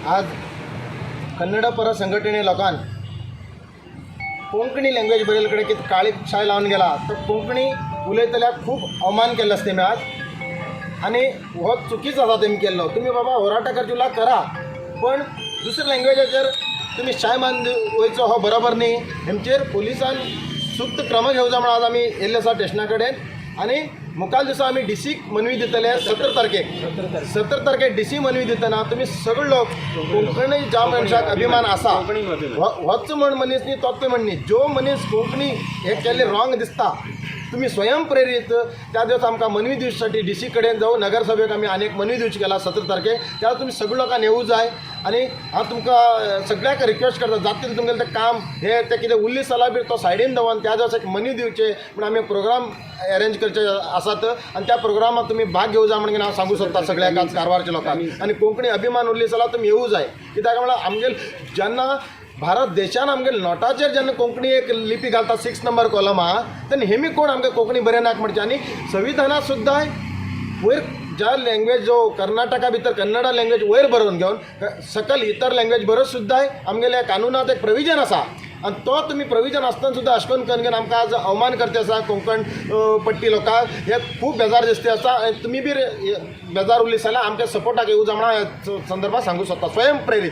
आज कन्नड पर संघटने लोकांन कोंकणी लँग्वेज बरेल कडेन कितें काळी शाय लावन गेला तर कोंकणी उलयतल्याक खूब अवमान केल्लो आसा तेमी आज आनी हो चुकीचो आसा तेमी केल्लो. तुमी बाबा होराटा करचुला करा पण दुसऱ्या लँग्वेजाचेर तुमी शाय मान वयचो हो बरोबर न्ही. हेमचेर पुलिसान सूक्त क्रम घेवचो म्हण आज आमी येयल्ले आसा स्टेशना कडेन आनी मुखाल दिसा आमी डीसीक मनवी दितले 17 तारखेक डीसी मनवी दितना तुमी सगळे लोक कोंकणी ज्या मनशाक अभिमान आसा होच म्हण मनीस न्ही तोच म्हण न्ही जो मनीस कोंकणी हे केल्ले रॉंग दिसता तुम्ही स्वयं प्रेरीत त्या दिवस आमकां मनवी दिवच्यासाठी डीसी कडेन जाऊ नगरसभेक आमी आनी एक मनवी दिवची केला 17 तारखेक त्या तुमी सगळे लोकांनी येवूं जाय. आनी हांव तुमकां सगळ्याक रिक्वेस्ट करता जातलें तुमगेलें तें काम हे तें कितें उरलीं जाल्यार बी तो सायडीन दवरून त्या दिवस एक मनवी दिवचे म्हण आमी प्रोग्राम अरेंज करचे आसात आनी त्या प्रोग्रामात तुमी भाग घेवं जाय म्हणून हांव सांगूं सोदता सगळ्याक आज कारवारच्या लोकांक. आनी कोंकणी अभिमान उरली जाल्यार तुमी येवूं जाय कित्याक म्हळ्यार आमगेल जेन्ना भारत देशान आमगे नोटाचेर जेन्ना कोंकणी एक लिपी घालता 6 नंबर कॉलम आहा तेन्ना हेमी कोण आमकां कोंकणी बरें नाक म्हणचे. आनी संविधानात सुद्दां वयर ज्या लँग्वेज जो कर्नाटका भितर कन्नड लँग्वेज वयर बरोवन घेवन सकल इतर लँग्वेज बरोवन सुद्दां आमगेल्या कानुनात एक प्रोविजन आसा आनी तो तुमी प्रोविजन आसतना सुद्दां अशें करून करून आमकां आज अवमान करचे आसा कोंकण पट्टी लोकांक हे खूब बेजार दिसते आसा. तुमी बी बेजार उरली जाल्यार आमच्या सपोर्टाक येवं जा म्हणून ह्या संदर्भात सांगूं सोदता स्वयं प्रेरीत.